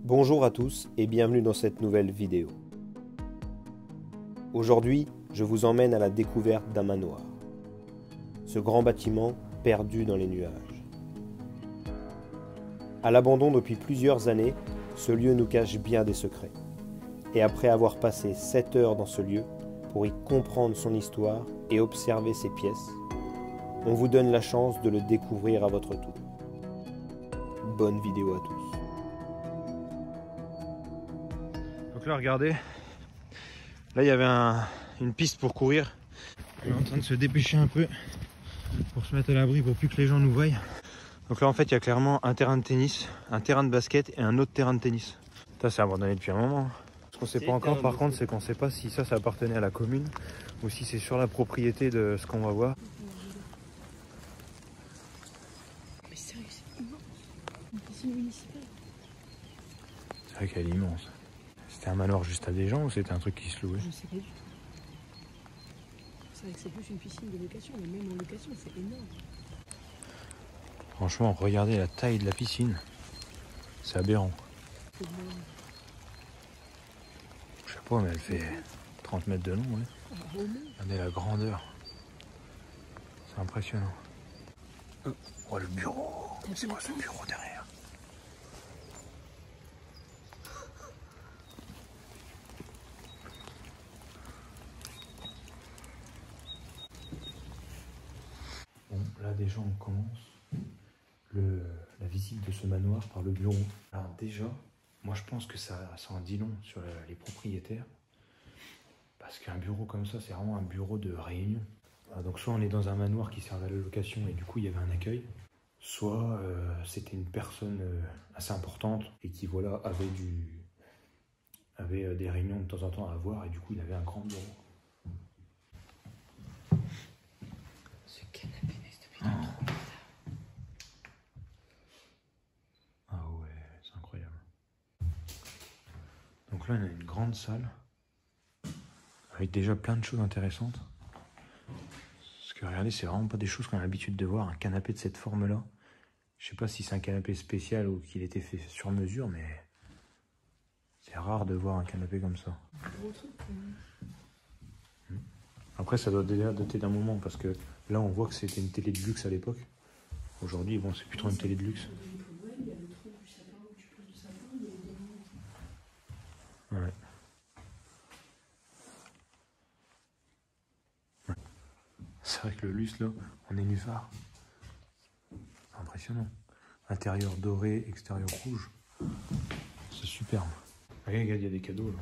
Bonjour à tous et bienvenue dans cette nouvelle vidéo. Aujourd'hui, je vous emmène à la découverte d'un manoir. Ce grand bâtiment perdu dans les nuages. À l'abandon depuis plusieurs années, ce lieu nous cache bien des secrets. Et après avoir passé 7 heures dans ce lieu, pour y comprendre son histoire et observer ses pièces, on vous donne la chance de le découvrir à votre tour. Bonne vidéo à tous. Donc là, regardez, là il y avait une piste pour courir. On est en train de se dépêcher un peu pour se mettre à l'abri pour plus que les gens nous voient. Donc là en fait il y a clairement un terrain de tennis, un terrain de basket et un autre terrain de tennis. Ça c'est abandonné depuis un moment. Ce qu'on sait pas encore par contre, c'est qu'on sait pas si ça appartenait à la commune ou si c'est sur la propriété de ce qu'on va voir. Mais sérieux, c'est immense. Une piscine municipale. C'est vrai qu'elle est immense. C'était un manoir juste à des gens ou c'était un truc qui se louait? Je sais pas du tout. C'est vrai que c'est plus une piscine de location, mais même en location, c'est énorme. Franchement, regardez la taille de la piscine. C'est aberrant. Je sais pas, mais elle fait 30 mètres de long, ouais. Regardez la grandeur. C'est impressionnant. Oh, le bureau. C'est quoi ce bureau derrière? Bon, là déjà on commence la visite de ce manoir par le bureau. Alors déjà, moi je pense que ça en dit long sur les propriétaires. Parce qu'un bureau comme ça, c'est vraiment un bureau de réunion. Donc soit on est dans un manoir qui sert à la location et du coup il y avait un accueil. Soit c'était une personne assez importante et qui voilà avait des réunions de temps en temps à avoir et du coup il avait un grand bureau. Ce canapé n'est depuis longtemps. Ah ouais, c'est incroyable. Donc là on a une grande salle avec déjà plein de choses intéressantes. Parce que regardez, c'est vraiment pas des choses qu'on a l'habitude de voir, un canapé de cette forme-là. Je sais pas si c'est un canapé spécial ou qu'il était fait sur mesure, mais c'est rare de voir un canapé comme ça. Gros truc. Après, ça doit déjà dater d'un moment, parce que là, on voit que c'était une télé de luxe à l'époque. Aujourd'hui, bon, c'est plus trop une télé de luxe. Ouais, il y a le truc du sapin où tu poses le sapin, il y a Ouais. C'est vrai que le luxe, là, en nénuphar, c'est impressionnant. Intérieur doré, extérieur rouge. C'est superbe. Regarde, il y a des cadeaux, là.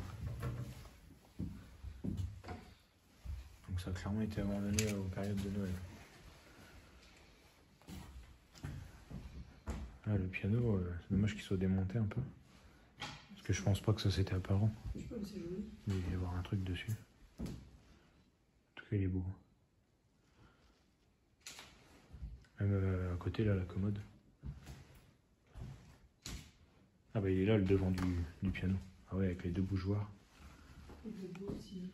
Donc ça a clairement été abandonné aux périodes de Noël. Là, le piano, c'est dommage qu'il soit démonté un peu. Parce que je pense pas que ça c'était apparent. Je sais pas, mais c'est joli. Il va y avoir un truc dessus. En tout cas, il est beau. Même à côté, là, la commode. Ah bah il est là, le devant du piano. Ah ouais, avec les deux bougeoirs. Il est beau aussi.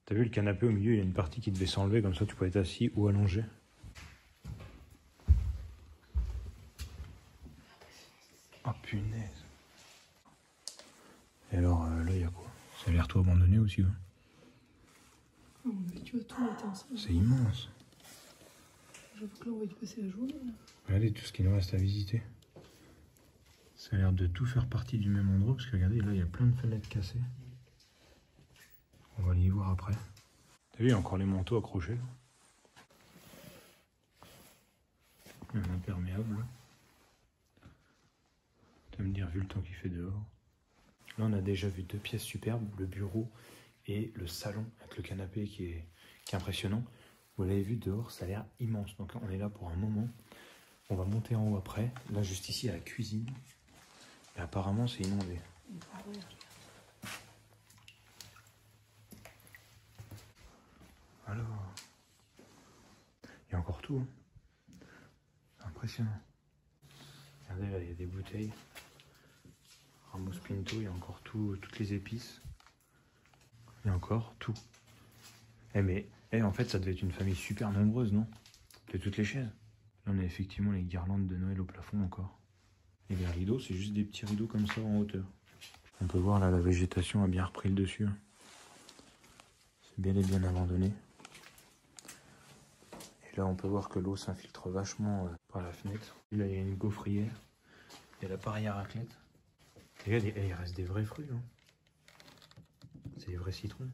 T'as vu le canapé au milieu, il y a une partie qui devait s'enlever, comme ça tu pouvais être assis ou allongé. Oh punaise. Et alors là il y a quoi? Ça a l'air tout abandonné aussi. Hein. Oh, mais tu vois, tout était ensemble. C'est immense. J'avoue que là, on va y passer la journée. Là. Regardez tout ce qu'il nous reste à visiter. Ça a l'air de tout faire partie du même endroit, parce que regardez, là il y a plein de fenêtres cassées. On va aller y voir après. T'as vu, il y a encore les manteaux accrochés. Il y a un imperméable. Tu vas me dire, vu le temps qu'il fait dehors. Là, on a déjà vu deux pièces superbes, le bureau et le salon avec le canapé qui est impressionnant. Vous l'avez vu dehors, ça a l'air immense. Donc on est là pour un moment. On va monter en haut après. Là, juste ici, à la cuisine. Et apparemment, c'est inondé. Ah ouais. Alors, il y a encore tout. Hein. C'est impressionnant. Regardez là, il y a des bouteilles. Ramos Pinto, il y a encore tout, toutes les épices. Il y a encore tout. Mais en fait, ça devait être une famille super nombreuse, non? De toutes les chaises. Là, on a effectivement les guirlandes de Noël au plafond encore. Et les rideaux, c'est juste des petits rideaux comme ça en hauteur. On peut voir là, la végétation a bien repris le dessus. C'est bel et bien abandonné. Et là, on peut voir que l'eau s'infiltre vachement par la fenêtre. Et là, il y a une gaufrière. Il y a la paille à raclette. Et là, il reste des vrais fruits. Hein. C'est des vrais citrons.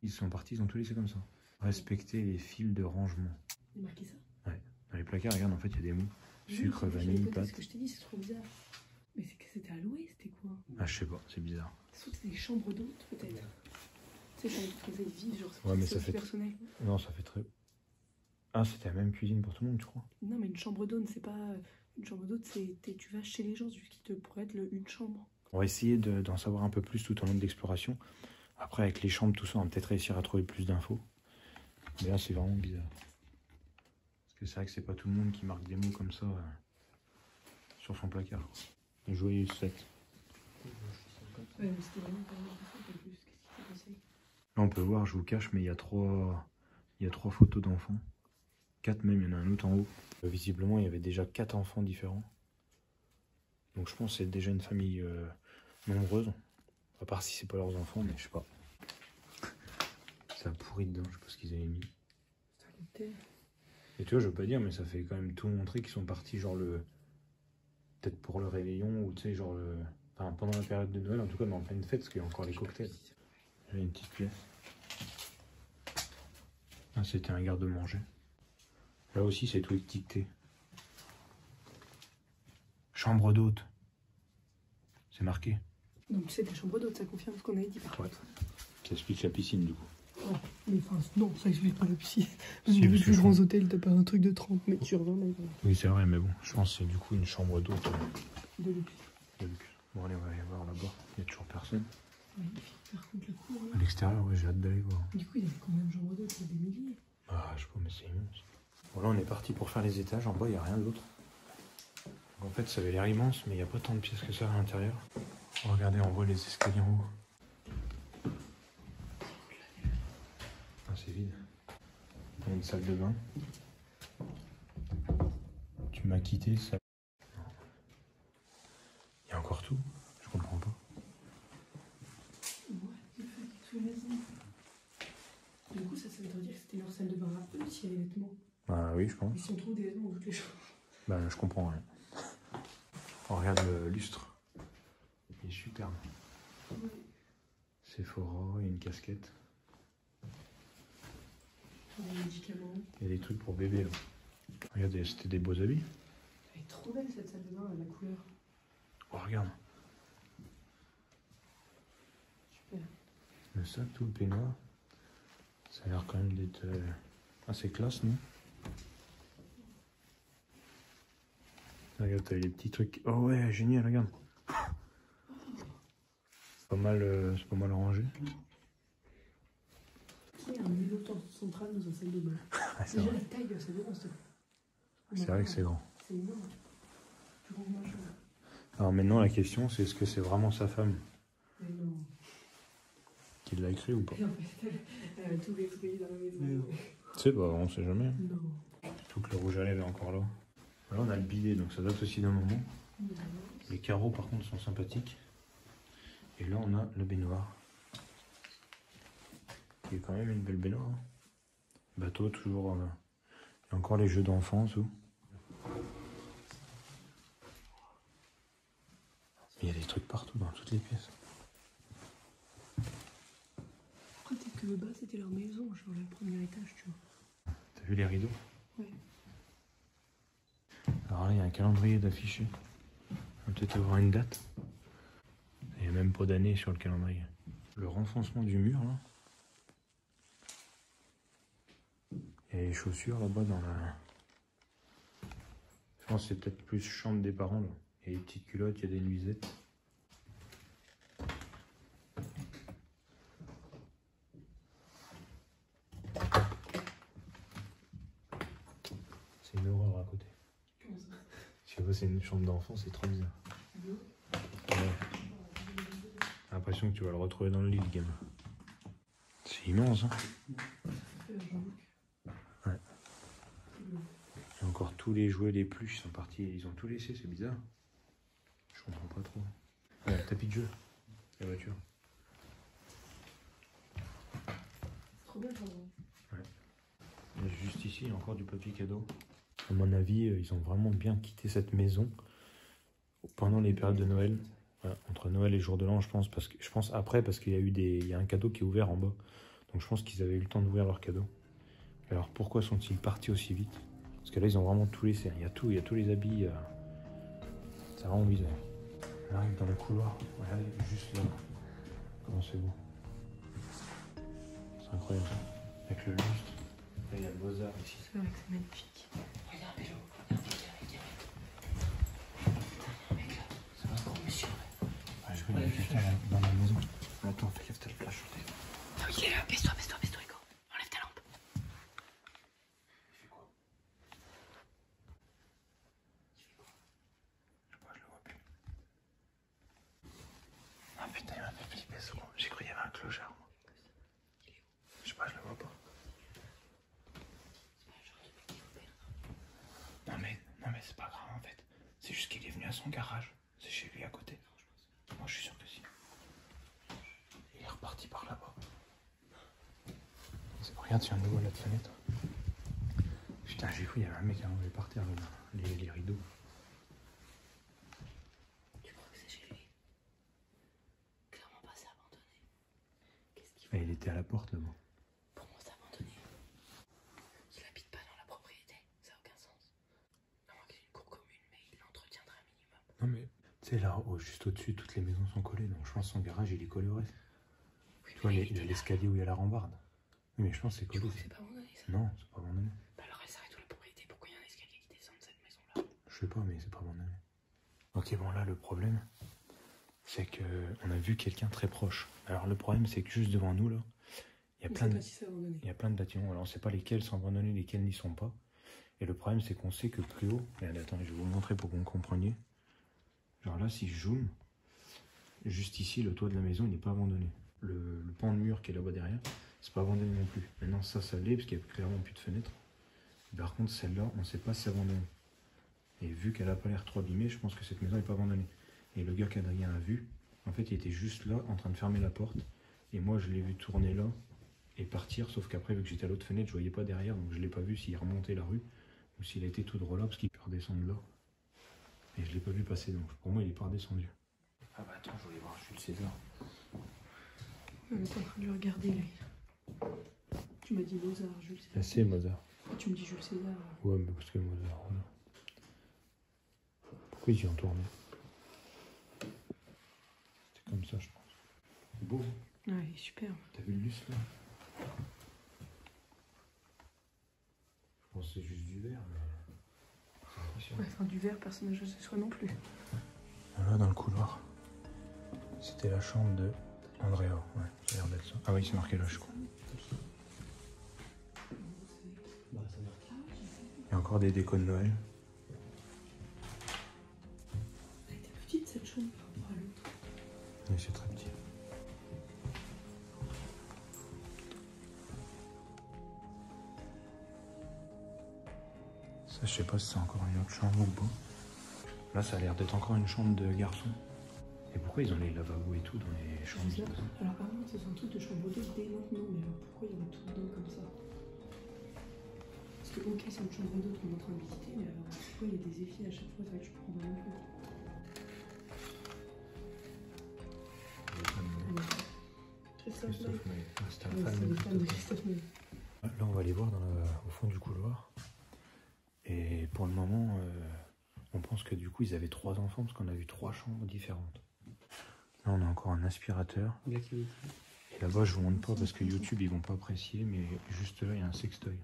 Ils sont partis, ils ont tout laissé comme ça. Respecter les fils de rangement. Il y a marqué ça? Ouais. Dans les placards, regarde, en fait, il y a des mots. Sucre, vanille, pâte. C'est ce que je t'ai dit, c'est trop bizarre. Mais c'est que c'était à louer, c'était quoi? Ah, je sais pas, c'est bizarre. C'était des chambres d'hôtes, peut-être. Tu sais, quand ils vivent, genre, Ouais, mais ça fait. personnel. Non, ça fait très. Ah, c'était la même cuisine pour tout le monde, tu crois? Non, mais une chambre d'hôte, c'est pas. Une chambre d'hôte, c'est. Tu vas chez les gens, ce qui te pourrait être une chambre. On va essayer d'en savoir un peu plus tout au long de l'exploration. Après, avec les chambres, tout ça, on va peut-être réussir à trouver plus d'infos. Mais là, c'est vraiment bizarre. Parce que c'est vrai que c'est pas tout le monde qui marque des mots comme ça sur son placard. Quoi. Joyeux 7. Ouais, mais c'était vraiment pas mal en plus. Qu'est-ce qui s'est passé? Là, on peut voir, je vous cache, mais il y a trois photos d'enfants. 4 même, il y en a un autre en haut. Visiblement, il y avait déjà 4 enfants différents. Donc je pense que c'est déjà une famille nombreuse. À part si c'est pas leurs enfants, mais je sais pas. Ça a pourri dedans, je sais pas ce qu'ils avaient mis. Et tu vois, je veux pas dire, mais ça fait quand même tout montrer qu'ils sont partis genre peut-être pour le réveillon ou tu sais genre enfin pendant la période de Noël, en tout cas dans la pleine fête, parce qu'il y a encore les cocktails. J'ai une petite pièce. Ah, c'était un garde-manger. Là aussi, c'est tout étiqueté. Chambre d'hôte. C'est marqué. Donc c'est des chambres d'hôtes, ça confirme ce qu'on avait dit par contre. Ça explique la piscine du coup. Ouais, mais enfin, non, ça explique pas la piscine. Si, Les parce que plus je grands pense- hôtels, t'as pas un truc de 30 mètres sur 20 mètres. Oui, c'est vrai, mais bon, je pense que c'est du coup une chambre d'hôte De luxe. de luxe. Bon, allez, on va aller voir là-bas. Il n'y a toujours personne. Magnifique. Par contre, la cour, À l'extérieur, ouais, j'ai hâte d'aller voir. du coup, il y avait combien de chambres d'hôtes? Il y a des milliers. Ah, je sais pas, mais c'est immense. Bon, là, on est parti pour faire les étages. En bas, il n'y a rien d'autre. En fait, ça avait l'air immense, mais il n'y a pas tant de pièces que ça à l'intérieur. Regardez, on voit les escaliers en haut. Ah, c'est vide. Il y a une salle de bain. Tu m'as quitté, ça. Il y a encore tout. Je comprends pas. Ouais, il fait quelque chose. Du coup, ça veut dire que c'était leur salle de bain à eux, s'il y a des vêtements. Ah oui, je pense. Ils sont trop des vêtements dans toutes les chambres. Bah, je comprends rien. On regarde le lustre. Il est superbe. Ouais. Sephora, il y a une casquette. Des médicaments. Il y a des trucs pour bébé là. Regardez, c'était des beaux habits. Elle est trop belle cette salle de bain, la couleur. Oh, regarde. Super. Le sac, tout le peignoir. Ça a l'air quand même d'être assez classe, non? Regarde, t'as les petits trucs. Oh ouais, génial, regarde. C'est pas mal rangé. Il y a un vélo central dans une salle de bain. Ah, c'est Déjà, vrai. la taille de la salle de bain, C'est vrai que c'est grand. C'est énorme. Plus grand que ma chambre. Alors maintenant, la question, c'est est-ce que c'est vraiment sa femme Mais non. qui l'a écrit ou pas? Et en fait, elle a tout détruit dans la maison. Tu sais, bah, on sait jamais. Non. Tout que le rouge à lèvres est encore là. Là, on a le bidet, donc ça date aussi d'un moment. Les carreaux, par contre, sont sympathiques. Et là, on a le baignoire. Qui est quand même une belle baignoire. Hein. Bateau, toujours. Il y a encore les jeux d'enfance. Il y a des trucs partout, dans toutes les pièces. Après, peut-être que le bas, c'était leur maison, genre le premier étage, tu vois. T'as vu les rideaux? Ouais. Alors là, il y a un calendrier d'affichés. On va peut-être avoir une date. Il n'y a même pas d'année sur le calendrier. Le renfoncement du mur, là. Il y a les chaussures là-bas dans la... Je pense que c'est peut-être plus chambre des parents, là. Il y a des petites culottes, il y a des nuisettes. C'est une horreur à côté. Comment ça? Je sais pas, c'est une chambre d'enfant, c'est trop bizarre. Ouais. J'ai l'impression que tu vas le retrouver dans le lit, le gamin. C'est immense, hein. Ouais. Et encore tous les jouets, les pluches, ils sont partis, ils ont tout laissé, c'est bizarre. Je comprends pas trop. Ouais, le tapis de jeu. la voiture. Trop bien, pardon. Ouais. Et juste ici, il y a encore du papier cadeau. À mon avis, ils ont vraiment bien quitté cette maison pendant les périodes de Noël. Voilà, entre Noël et jour de l'an, je pense après parce qu'il y a il y a un cadeau qui est ouvert en bas. Donc je pense qu'ils avaient eu le temps d'ouvrir leur cadeau. Alors pourquoi sont-ils partis aussi vite? Parce que là, ils ont vraiment tout laissé. Il y a tous les habits. C'est vraiment bizarre. On arrive dans le couloir. Regardez, juste là. Comment c'est beau. C'est incroyable. Avec le lustre. Là, il y a le Beaux-Arts ici. C'est vrai que c'est magnifique. Regarde, Bélo. Ça va pour monsieur? Ouais, je connais quelqu'un dans la maison. Attends, fais lève ta flash. Non, il est là. Baisse-toi, Hugo. Enlève ta lampe. Il fait quoi? Je sais pas, je le vois plus. Ah putain, il m'a fait flipper ce con. J'ai cru qu'il y avait un clochard, moi. Je sais pas, je le vois pas. Non mais c'est pas grave en fait. C'est juste qu'il est venu à son garage. C'est chez lui à côté. Moi je suis sûr que si. Il est reparti par là-bas. Regarde, il y a un nouveau à la fenêtre. Putain, j'ai cru qu'il y avait un mec qui a enlevé par terre les rideaux. Tu crois que c'est chez lui? Clairement pas, c'est abandonné. Qu'est-ce qu'il fait? Et il était à la porte là-bas. Pour moi, c'est abandonné. Il habite pas dans la propriété, ça n'a aucun sens. À moins qu'il ait une cour commune, mais il l'entretiendra un minimum. Non mais, tu sais là, juste au-dessus, toutes les maisons sont collées. Donc je pense que son garage, il est collé au reste. Oui, Tu vois, il y a l'escalier où il y a la rambarde. Oui, mais je pense que c'est tu collé. crois que c'est pas abandonné, ça? Non, c'est pas abandonné. Bah alors elle s'arrête où la propriété? Pourquoi il y a un escalier qui descend de cette maison-là? Je sais pas, mais c'est pas abandonné. Ok, bon là, le problème, c'est que on a vu quelqu'un très proche. Alors le problème, c'est que juste devant nous, là, il y a On plein sait de... pas si c'est abandonné. Il y a plein de bâtiments, alors on ne sait pas lesquels sont abandonnés, lesquels n'y sont pas. Et le problème, c'est qu'on sait que plus haut... Regardez, attendez, je vais vous montrer pour que vous me compreniez. Genre là, si je zoome, juste ici, le toit de la maison, il n'est pas abandonné. Le pan de mur qui est là-bas derrière, c'est pas abandonné non plus. Maintenant, ça l'est, parce qu'il n'y a clairement plus de fenêtres. Par contre, celle-là, on ne sait pas si c'est abandonné. Et vu qu'elle n'a pas l'air trop abîmée, je pense que cette maison n'est pas abandonnée. Et le gars qu'Adrien a vu, en fait, il était juste là, en train de fermer la porte. Et moi, je l'ai vu tourner là et partir, sauf qu'après, vu que j'étais à l'autre fenêtre, je voyais pas derrière, donc je l'ai pas vu s'il remontait la rue ou s'il a été tout droit là, parce qu'il peut redescendre là. Et je l'ai pas vu passer, donc pour moi, il est pas redescendu. Ah bah attends, je voulais voir Jules César. On est en train de le regarder, lui. Tu m'as dit Mozart, Jules César. Ah, c'est Mozart. Et tu me dis Jules César. Ouais, mais parce que Mozart, voilà. Pourquoi ils y ont tourné? C'était comme ça, je pense. C'est beau. Ouais, il est superbe. T'as vu le lustre là? Je pense que c'est juste du verre, mais c'est impressionnant. Ouais, enfin, du verre, personne n'a ce soit non plus. Voilà, dans le couloir. C'était la chambre de Andrea. Ouais, ça a l'air d'être ça. Ah oui, c'est marqué là, je crois. Il y a encore des décos de Noël. Elle était petite, cette chambre, par rapport à l'autre. Oui, c'est très petit. Ça, je sais pas si c'est encore une autre chambre ou pas. Là, ça a l'air d'être encore une chambre de garçon. Et pourquoi ils ont les lavabos et tout dans les chambres? C'est ça. Alors, apparemment, ce sont un truc de chambre d'eau dès maintenant, mais alors pourquoi il y a tout dedans comme ça? Parce que, ok, c'est une chambre d'eau qu'on est en train de visiter, mais alors pourquoi il y a des effets à chaque fois? C'est vrai que je comprends pas non plus. Christophe Maé. C'était un Ouais, fan c'est de le fan de Christophe Christophe Maé. Maé. Là, on va aller voir au fond du couloir. Et pour le moment, on pense que du coup, ils avaient 3 enfants parce qu'on a vu 3 chambres différentes. Là, on a encore un aspirateur. Et là-bas, je vous montre pas parce que YouTube, ils vont pas apprécier, mais juste là, il y a un sextoy.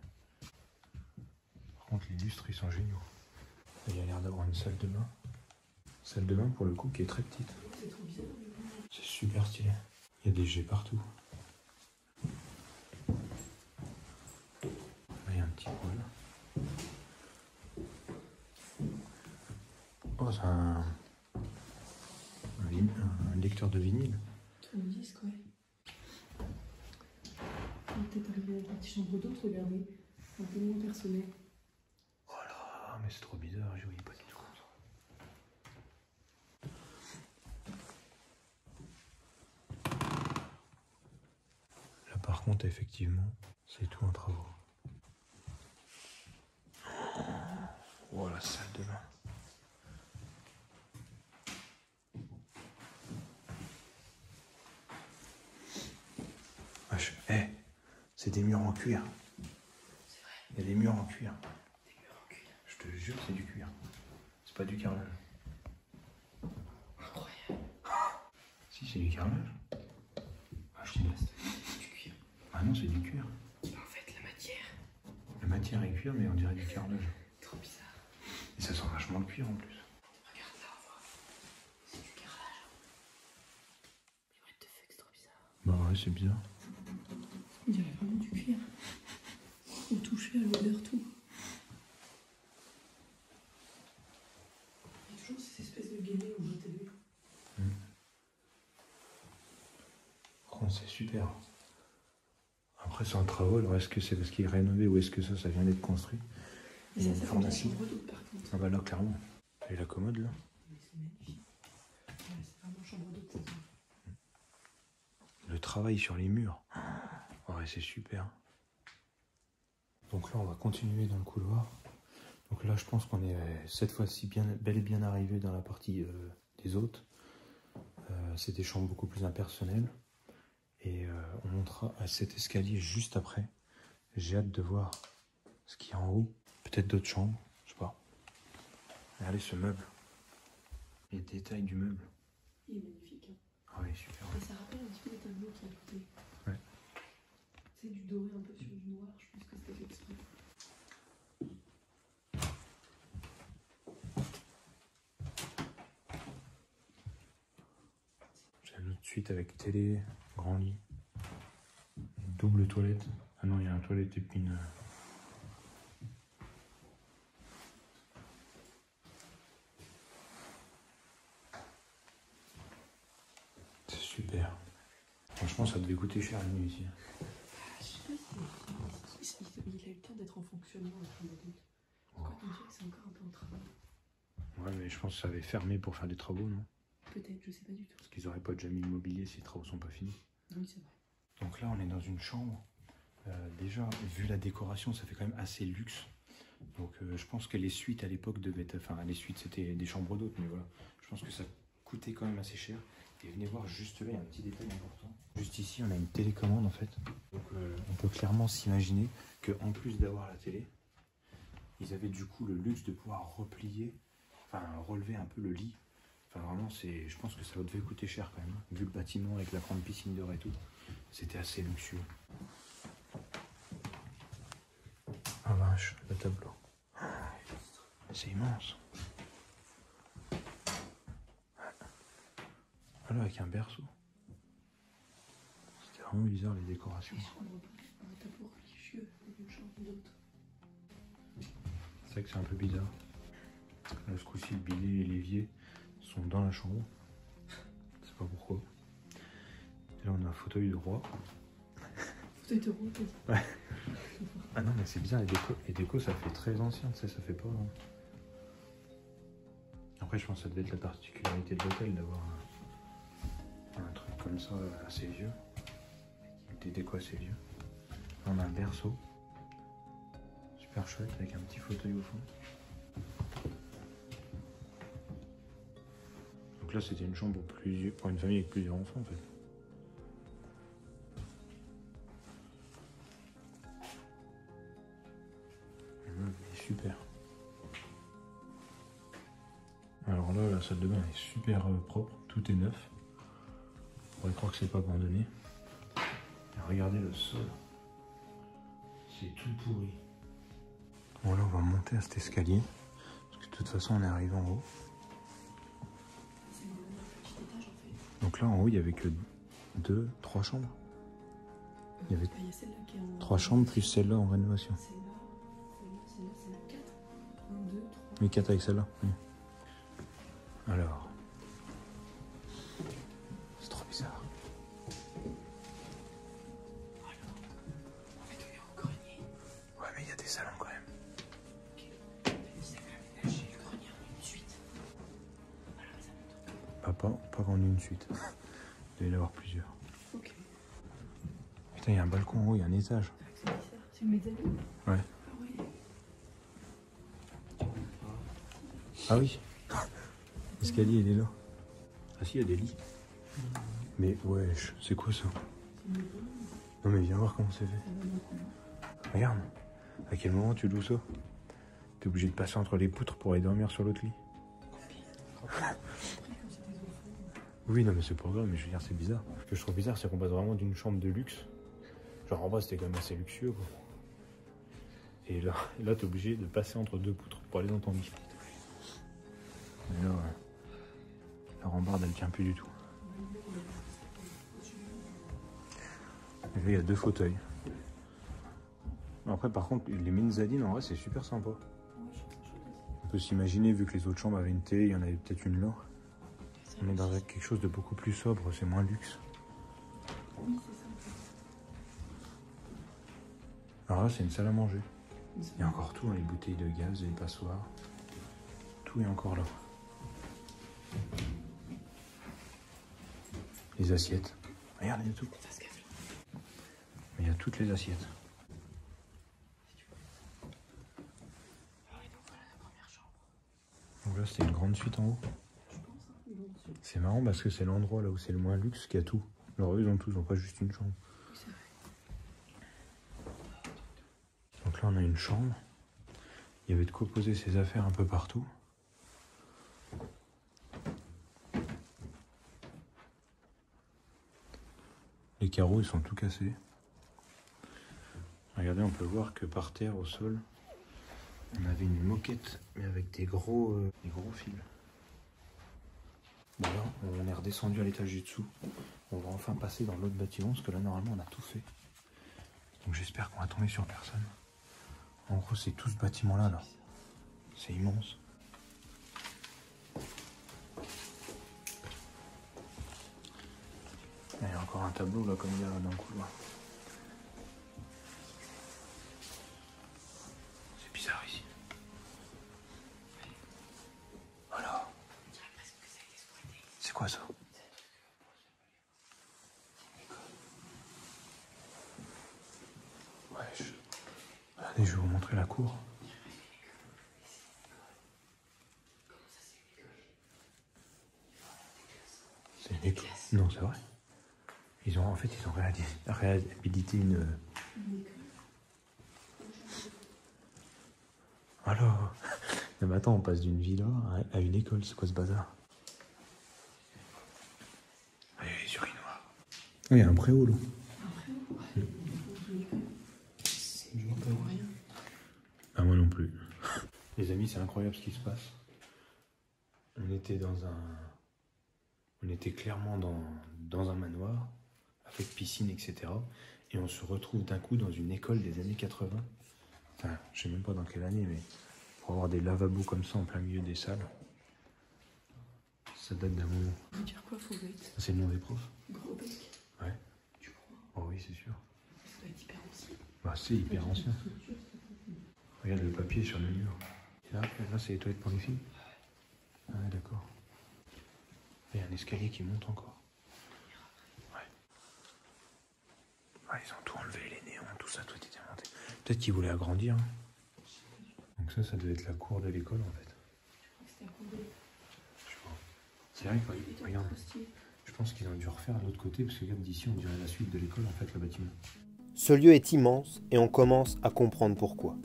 Par contre, les lustres, ils sont géniaux. Il y a l'air d'avoir une salle de bain. Salle de bain, pour le coup, qui est très petite. C'est trop bizarre. C'est super stylé. Il y a des jets partout. Là, il y a un petit poêle. Oh, c'est un lecteur de vinyle. Ton disque, ouais. On est peut-être arrivé à la partie chambre d'eau, regardez. Un peu moins personnel. Oh là, mais c'est trop bizarre, je voyais pas du tout comme ça. contre, effectivement, c'est tout en travaux. Oh, la salle de bain. Hey, c'est des murs en cuir. C'est vrai. Il y a des murs en cuir. Des murs en cuir. Je te jure, c'est du cuir. C'est pas du carrelage. Incroyable. Si, c'est du carrelage. Ah, je te laisse. C'est du cuir. Ah non, c'est du cuir. En fait, la matière. La matière est cuir, mais on dirait du carrelage. Trop bizarre. Et ça sent vachement le cuir en plus. Regarde là, on voit. C'est du carrelage. Mais what the fuck, c'est trop bizarre. Bah ouais, c'est bizarre. On dirait vraiment du cuir. Au toucher, à l'odeur, tout. Il y a toujours ces espèces de gainets au côté de lui. Oh, c'est super. Après, c'est un travaux, alors est-ce que c'est parce qu'il est rénové ou est-ce que ça vient d'être construit? Et Il y a ça, une ça fait bien pharmacie. chambre d'hôte par contre. Ah bah là, clairement. Et la commode là. Mais c'est magnifique. Ouais, c'est vraiment chambre d'hôte, ça. Le travail sur les murs. Ouais, c'est super. Donc là, on va continuer dans le couloir. Donc là, je pense qu'on est cette fois-ci bel et bien arrivé dans la partie des hôtes. C'est des chambres beaucoup plus impersonnelles. Et on montera à cet escalier juste après. J'ai hâte de voir ce qu'il y a en haut. Peut-être d'autres chambres, je sais pas. Regardez ce meuble. Les détails du meuble. Il est magnifique. Hein. Ah oui, super. Et ça rappelle un petit peu les tableaux qu'il y a à côté. Ouais. C'est du doré un peu sur du noir. Je pense que c'était fait exprès. J'ai une autre suite avec télé, grand lit, double toilette. Ah non, il y a un toilette et puis une... C'est super. Franchement, ça devait coûter cher la nuit ici. Je sais pas si il a eu le temps d'être en fonctionnement, la chambre d'hôte. Pourquoi on dirait que c'est encore un peu en travaux? Ouais, mais je pense que ça avait fermé pour faire des travaux, non? Peut-être, je sais pas du tout. Parce qu'ils auraient pas déjà mis le mobilier si les travaux sont pas finis. Oui, c'est vrai. Donc là, on est dans une chambre. Déjà, vu la décoration, ça fait quand même assez luxe. Donc je pense que les suites à l'époque devaient être... Enfin, les suites, c'était des chambres d'hôtes, mais voilà. Je pense que ça coûtait quand même assez cher. Et venez voir, juste là, il y a un petit détail important. Juste ici, on a une télécommande, en fait. Donc on peut clairement s'imaginer qu'en plus d'avoir la télé, ils avaient du coup le luxe de pouvoir replier, enfin relever un peu le lit. Enfin vraiment, je pense que ça devait coûter cher quand même. Vu le bâtiment avec la grande piscine d'or et tout, c'était assez luxueux. Ah vache, le tableau. C'est immense. Voilà, avec un berceau. C'était vraiment bizarre les décorations. Et sur un tableau religieux d'une chambre d'hôte. C'est vrai que c'est un peu bizarre. Là, ce coup-ci, le bidet et l'évier sont dans la chambre. Je sais pas pourquoi. Et là, on a un fauteuil de roi. Fauteuil de roi, peut-être. Ouais. Ah non, mais c'est bizarre, les décos, ça fait très ancien, tu sais, ça fait pas... Après, je pense que ça devait être la particularité de l'hôtel d'avoir un truc comme ça assez vieux. Des décos assez vieux. Là, on a un berceau. Super chouette, avec un petit fauteuil au fond. Donc là, c'était une chambre pour une famille avec plusieurs enfants, en fait. Le meuble est super. Alors là, la salle de bain est super propre, tout est neuf. On pourrait croire que c'est pas abandonné. Et regardez le sol. C'est tout pourri. Bon là, on va monter à cet escalier. Parce que de toute façon, on est arrivé en haut. C'est le petit étage en fait. Donc là, en haut, il n'y avait que 3 chambres. Il y avait Il y a celle-là qui est en... 3 chambres plus celle-là en rénovation. Celle-là, c'est la 4. 1, 2, 3. Oui, 4 avec celle-là. Oui. Alors. C'est trop bizarre. En fait, on est au grenier. Ouais, mais il y a des salons quand même. Ok. Ils avaient aménagé le grenier en une suite. Alors, ça monte. Pas en une suite. Il devait y en avoir plusieurs. Ok. Putain, Putain, il y a un balcon en haut, il y a un étage. C'est une mezzanine. Ouais. Ah ouais. Ah oui. L'escalier, il est là. Ah si, il y a des lits. Mais wesh, c'est quoi ça? Non mais viens voir comment c'est fait. Regarde. À quel moment tu loues ça? T'es obligé de passer entre les poutres pour aller dormir sur l'autre lit. Oui, non mais c'est pas grave, mais je veux dire, c'est bizarre. Ce que je trouve bizarre, c'est qu'on passe vraiment d'une chambre de luxe. Genre en bas, c'était quand même assez luxueux, quoi. Et là t'es obligé de passer entre deux poutres pour aller dans ton lit. Et là, la rambarde, elle tient plus du tout. Et là, il y a 2 fauteuils. Après, par contre, les mezzanines, en vrai, c'est super sympa. On peut s'imaginer, vu que les autres chambres avaient une télé, il y en avait peut-être une là. On est dans quelque chose de beaucoup plus sobre, c'est moins luxe. Oui, c'est ça. Alors là, c'est une salle à manger. Il y a encore tout, hein, les bouteilles de gaz, les passoires. Tout est encore là. Les assiettes. Regarde, il y a tout. Il y a toutes les assiettes. Donc là, c'était une grande suite en haut. C'est marrant parce que c'est l'endroit là où c'est le moins luxe qui a tout. Alors eux, ils ont tout, ils n'ont pas juste une chambre. Donc là, on a une chambre. Il y avait de quoi poser ses affaires un peu partout. Les carreaux, ils sont tout cassés. Regardez, on peut voir que par terre, au sol, on avait une moquette, mais avec des gros fils. Bon là, on est redescendu à l'étage du dessous. On va enfin passer dans l'autre bâtiment, parce que là, normalement, on a tout fait. Donc j'espère qu'on va tomber sur personne. En gros, c'est tout ce bâtiment-là, là. C'est immense. Il y a encore un tableau, là, comme il y a dans le couloir. C'est bizarre ici. Voilà. C'est quoi ça? Ouais, Regardez, je vais vous montrer la cour. C'est une école. Non, c'est vrai. Ils ont réhabilité une... Alors, non, mais attends, on passe d'une villa à une école, c'est quoi ce bazar? Ah, il y a les urinoirs. Oh, il y a un préau là. Ah, moi non plus. Les amis, c'est incroyable ce qui se passe. On était clairement dans un manoir, avec piscine, etc. Et on se retrouve d'un coup dans une école des années 80. Enfin, je sais même pas dans quelle année, mais pour avoir des lavabos comme ça en plein milieu des salles, ça date d'un moment. Ça veut dire quoi, faux bec? C'est le nom des profs? Gros bec? Ouais. Tu crois? Oh oui, c'est sûr. Ça doit être hyper ancien. Bah, c'est hyper ancien. Regarde le papier sur le mur. Et là c'est les toilettes pour les filles. Ah ouais, d'accord. Il y a un escalier qui monte encore. Ouais. Ouais, ils ont tout enlevé, les néons, tout ça, tout était démonté. Peut-être qu'ils voulaient agrandir. Hein. Donc ça devait être la cour de l'école en fait. C'était un cours de... Je sais pas. C'est vrai que, regarde, je pense qu'ils ont dû refaire de l'autre côté, parce que regarde, d'ici on dirait la suite de l'école en fait, le bâtiment. Ce lieu est immense et on commence à comprendre pourquoi.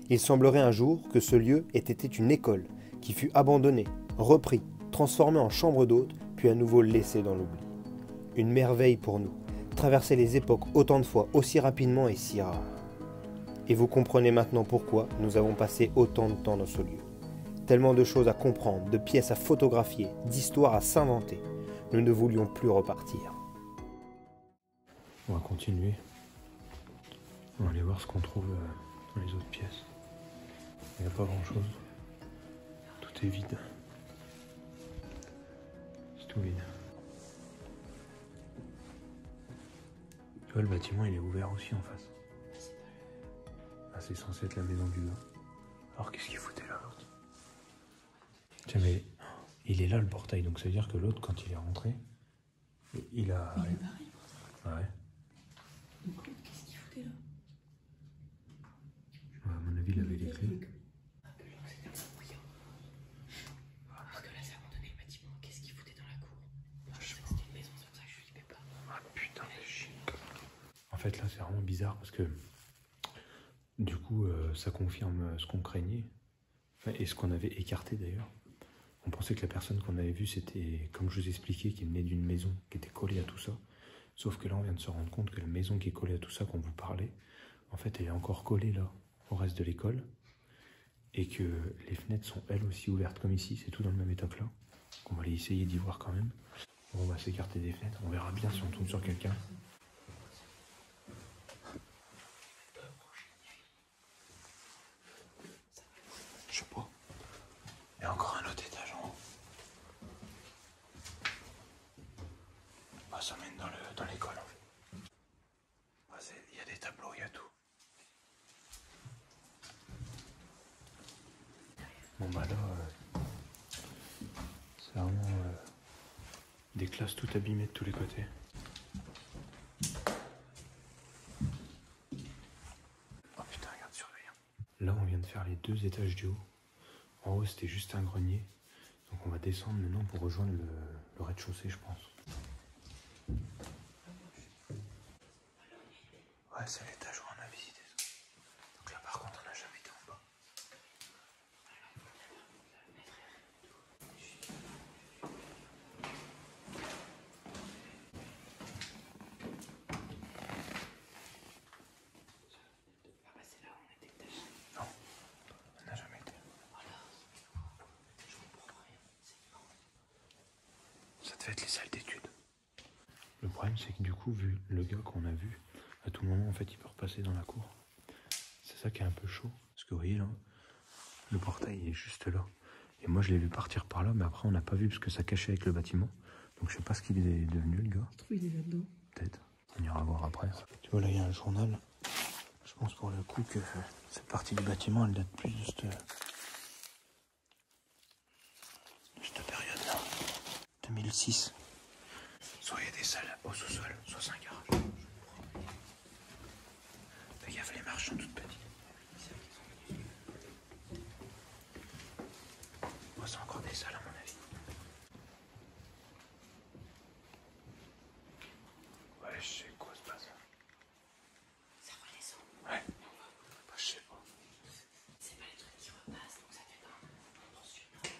Il semblerait un jour que ce lieu ait été une école qui fut abandonnée, repris, transformée en chambre d'hôte, puis à nouveau laissée dans l'oubli. Une merveille pour nous, traverser les époques autant de fois, aussi rapidement et si rare. Et vous comprenez maintenant pourquoi nous avons passé autant de temps dans ce lieu. Tellement de choses à comprendre, de pièces à photographier, d'histoires à s'inventer. Nous ne voulions plus repartir. On va continuer. On va aller voir ce qu'on trouve dans les autres pièces. Il n'y a pas grand chose. Tout est vide. C'est tout vide. Tu vois, le bâtiment il est ouvert aussi en face. Ah, c'est censé être la maison du gars. Alors qu'est-ce qu'il foutait là, l'autre? Tiens, mais il est là le portail, donc ça veut dire que l'autre, quand il est rentré, il a. Il est barré. Ouais. Donc, fait là c'est vraiment bizarre parce que du coup ça confirme ce qu'on craignait et ce qu'on avait écarté d'ailleurs. On pensait que la personne qu'on avait vue c'était, comme je vous expliquais, qui venait d'une maison qui était collée à tout ça. Sauf que là on vient de se rendre compte que la maison qui est collée à tout ça qu'on vous parlait, en fait elle est encore collée là au reste de l'école. Et que les fenêtres sont elles aussi ouvertes comme ici, c'est tout dans le même état que là. On va aller essayer d'y voir quand même. Bon, on va s'écarter des fenêtres, on verra bien si on tombe sur quelqu'un. Je sais pas. Il y a encore un autre étage en haut. Bah, ça mène dans l'école en fait. Bah, il y a des tableaux, il y a tout. Bon bah là, c'est vraiment des classes tout abîmées de tous les côtés. Oh putain, regarde, surveillant. Là, on vient de faire les 2 étages du haut. En haut, c'était juste un grenier. Donc on va descendre maintenant pour rejoindre le rez-de-chaussée, je pense. Ouais, c'est l'étage où on a visité ça. Donc là, par contre, on n'a jamais été en bas. Non, on n'a jamais été. Ça devait être les salles d'études. Le problème, c'est que du coup, vu le gars qu'on a vu, à tout moment, en fait, il peut repasser dans la cour. C'est ça qui est un peu chaud. Parce que vous voyez là, le portail est juste là. Et moi, je l'ai vu partir par là, mais après, on n'a pas vu parce que ça cachait avec le bâtiment. Donc, je sais pas ce qu'il est devenu, le gars. Je trouve qu'il est là-dedans. Peut-être. On ira voir après. Tu vois, là, il y a un journal. Je pense pour le coup que cette partie du bâtiment, elle date plus de cette période-là. 2006. Soit il y a des salles au sous-sol, soit c'est un garage. Fais gaffe, les marches sont toutes petites. Moi, c'est encore des salles à mon avis. Ouais, je sais quoi se passe. Ça redescend. Ouais. Bah, je sais pas. C'est pas les trucs qui repassent, donc ça fait pas un pensionnat.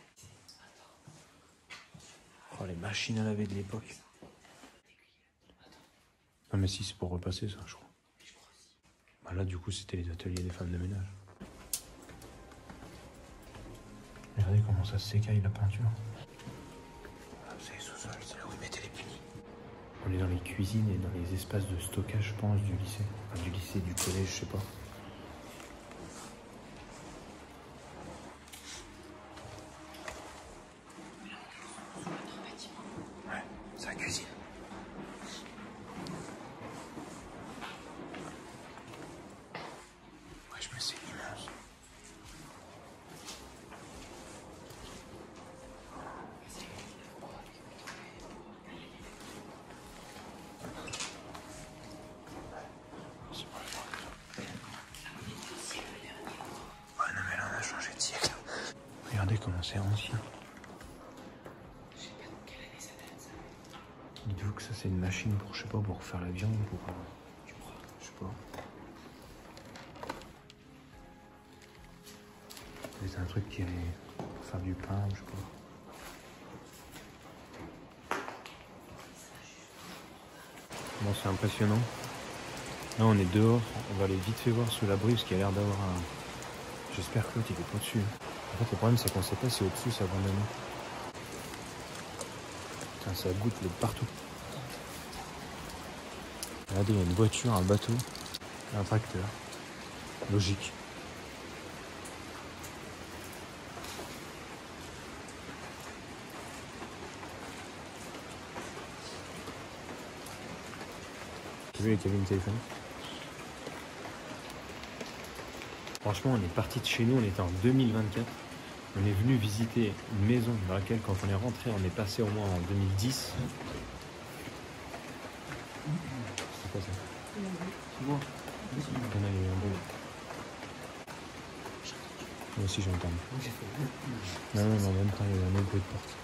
Oh, les machines à laver de l'époque. Non, mais si, c'est pour repasser ça, je crois. Bah là, du coup, c'était les ateliers des femmes de ménage. Regardez comment ça s'écaille la peinture. Là, c'est les sous-sols, c'est là où ils mettaient les punis. On est dans les cuisines et dans les espaces de stockage, je pense, du lycée. Enfin, du lycée, du collège, je sais pas. Ouais, c'est la cuisine. Ouais, je me sais immense. Ouais, non, mais là, on a changé de siècle. Regardez comment c'est ancien. Je sais pas dans quelle année ça date, ça. Dites-vous que ça, c'est une machine pour, je sais pas, pour faire la viande, pour... Tu crois? Je sais pas. C'est un truc qui est pour faire du pain, je sais pas. Bon, c'est impressionnant. Là, on est dehors. On va aller vite fait voir sous l'abri parce qu'il y a l'air d'avoir un... J'espère que l'autre, il est pas dessus. En fait, le problème, c'est qu'on sait pas si au-dessus, c'est abandonné. Putain, ça goutte de partout. Regardez, il y a une voiture, un bateau, un tracteur. Logique. T'as vu les cabines téléphoniques? Franchement, on est parti de chez nous, on était en 2024. On est venu visiter une maison dans laquelle, quand on est rentré, on est passé au moins en 2010. C'est quoi ça? C'est moi. On a eu un bruit. Moi aussi j'ai entendu. Non, même pas, il y a un autre bruit de porte.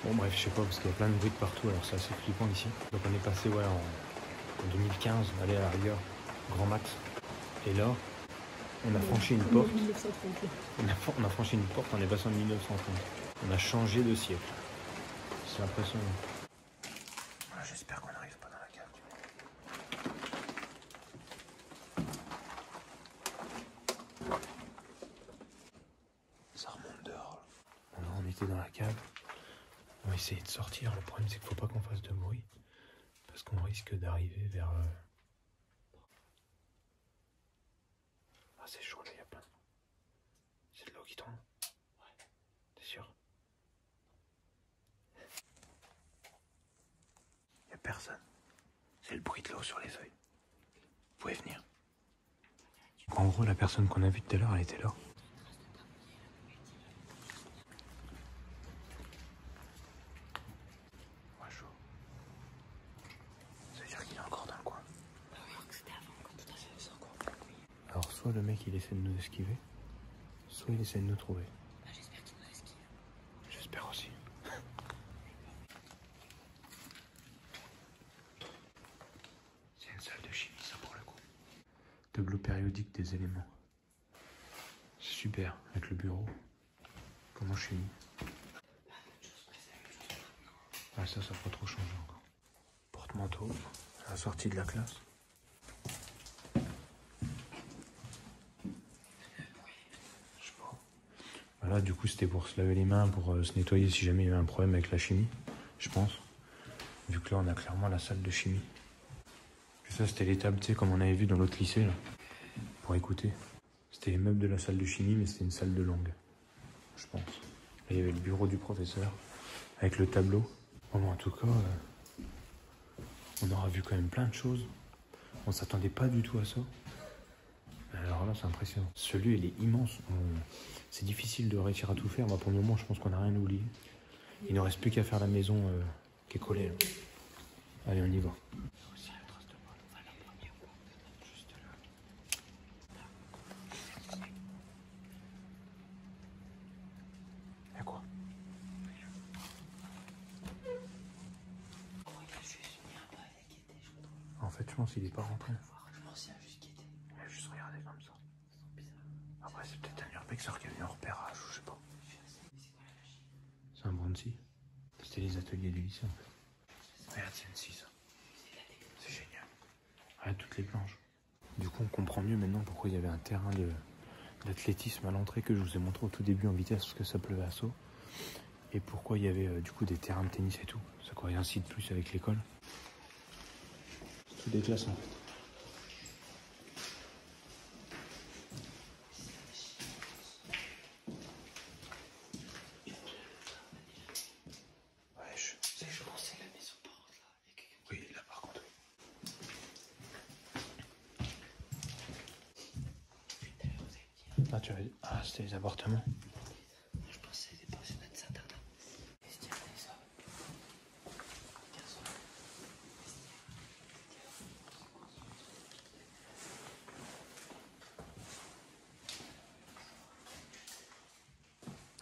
Bon bref, je sais pas, parce qu'il y a plein de bruit de partout, alors c'est assez flippant ici. Donc on est passé, ouais, en 2015, allez à la rigueur, grand max. Et là, on a franchi une porte. 1930 là. On a franchi une porte, on est passé en 1930. On a changé de siècle. C'est impressionnant. Voilà, j'espère qu'on n'arrive pas dans la cave. Ça remonte dehors. Alors, on était dans la cave. On va essayer de sortir. Le problème, c'est qu'il ne faut pas qu'on fasse de bruit. Parce qu'on risque d'arriver vers... Ah, c'est chaud, là, il y a plein. C'est de l'eau qui tombe. Ouais. T'es sûr? Il n'y a personne. C'est le bruit de l'eau sur les feuilles. Vous pouvez venir. En gros, la personne qu'on a vue tout à l'heure, elle était là. Ouais, chaud. Ça veut dire qu'il est encore dans le coin. Alors, soit le mec il essaie de nous esquiver, soit il essaie de nous trouver. J'espère qu'il nous esquive. J'espère aussi. C'est une salle de chimie, ça pour le coup. Tableau périodique des éléments. C'est super, avec le bureau. Comme en chimie. Ah, ça n'a pas trop changé encore. Porte-manteau, à la sortie de la classe. Voilà, du coup, c'était pour se laver les mains, pour se nettoyer si jamais il y avait un problème avec la chimie, je pense. Vu que là, on a clairement la salle de chimie. Puis ça, c'était les tables, tu sais, comme on avait vu dans l'autre lycée, là, pour écouter. C'était les meubles de la salle de chimie, mais c'était une salle de langue, je pense. Là, il y avait le bureau du professeur, avec le tableau. Bon, en tout cas, on aura vu quand même plein de choses. On s'attendait pas du tout à ça. Alors là, c'est impressionnant. Ce lieu, il est immense. C'est difficile de réussir à tout faire. Moi, pour le moment, je pense qu'on n'a rien oublié. Il ne reste plus qu'à faire la maison qui est collée. Là. Allez, on y va. Il y a quoi? En fait, je pense qu'il n'est pas rentré. Il a juste regardé comme ça. Après, c'est peut-être un urbexeur qui est venu en repérage, ou je sais pas. C'est un Brandy. C'était les ateliers du lycée, en fait. Regarde, c'est une scie, ça. C'est génial. Regarde toutes les planches. Du coup, on comprend mieux maintenant pourquoi il y avait un terrain d'athlétisme à l'entrée que je vous ai montré au tout début en vitesse parce que ça pleuvait à saut. Et pourquoi il y avait du coup des terrains de tennis et tout. Ça coïncide plus avec l'école. C'est tout des classes, en fait. Ah, tu as... ah, c'était les appartements. Je pensais que c'était notre internat. Qu'est-ce qu'il y a ça?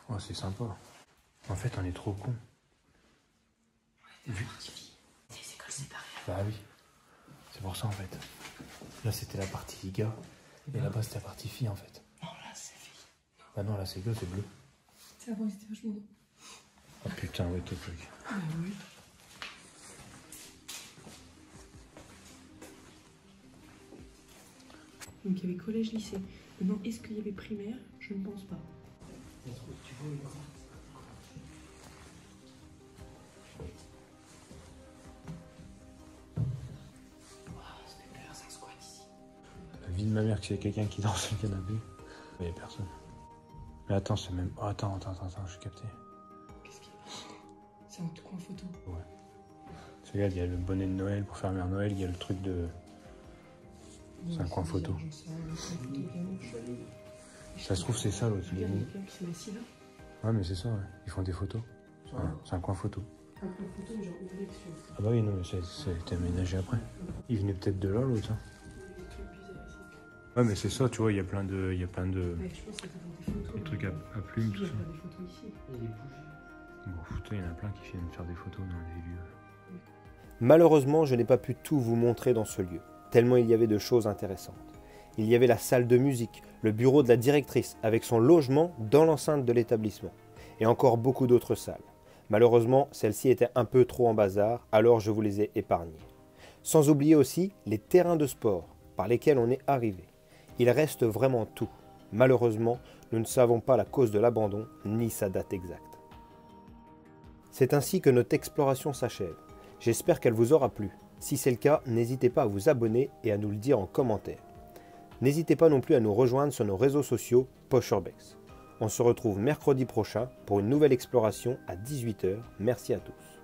Oh, c'est sympa. En fait, on est trop cons. Vu. C'est les écoles séparées. Bah oui. C'est pour ça, en fait. Là, c'était la partie gars. Et là-bas, c'était la partie fille, en fait. Non, là, c'est fille. Bah non, là, c'est bleu, c'est bleu. C'est avant, c'était vachement beau. Oh putain, ouais, quel truc. Ah oui. Donc il y avait collège-lycée. Maintenant, est-ce qu'il y avait primaire? Je ne pense pas. La vie de ma mère, que c'est quelqu'un qui dort sur le canapé. Il n'y a personne. Mais attends, c'est même... Oh, attends, je suis capté. Qu'est-ce qu'il y a? C'est un coin photo. Ouais. Regarde, il y a le bonnet de Noël pour faire Mère Noël, il y a le truc de... C'est un coin photo. Ça se trouve, c'est ça l'autre. Regarde, il y a quelqu'un qui s'est assis là. Ouais, mais c'est ça, ouais. Ils font des photos. C'est un coin photo. Un coin photo, mais genre ouvert sur. Ah bah oui, non, mais ça a été aménagé après. Il venait peut-être de là, l'autre. Hein. Des trucs bizarres ici. Ouais, mais c'est ça, tu vois, il y a plein de... Ouais, je pense que c'était dans des photos. Des trucs à plumes, Il y tout a ça. pas des photos ici. Bon, putain, il y en a plein qui viennent faire des photos dans des lieux. Malheureusement, je n'ai pas pu tout vous montrer dans ce lieu, tellement il y avait de choses intéressantes. Il y avait la salle de musique, le bureau de la directrice avec son logement dans l'enceinte de l'établissement, et encore beaucoup d'autres salles. Malheureusement, celles-ci étaient un peu trop en bazar, alors je vous les ai épargnées. Sans oublier aussi les terrains de sport par lesquels on est arrivé. Il reste vraiment tout. Malheureusement, nous ne savons pas la cause de l'abandon ni sa date exacte. C'est ainsi que notre exploration s'achève. J'espère qu'elle vous aura plu. Si c'est le cas, n'hésitez pas à vous abonner et à nous le dire en commentaire. N'hésitez pas non plus à nous rejoindre sur nos réseaux sociaux Poche Urbex. On se retrouve mercredi prochain pour une nouvelle exploration à 18 h. Merci à tous.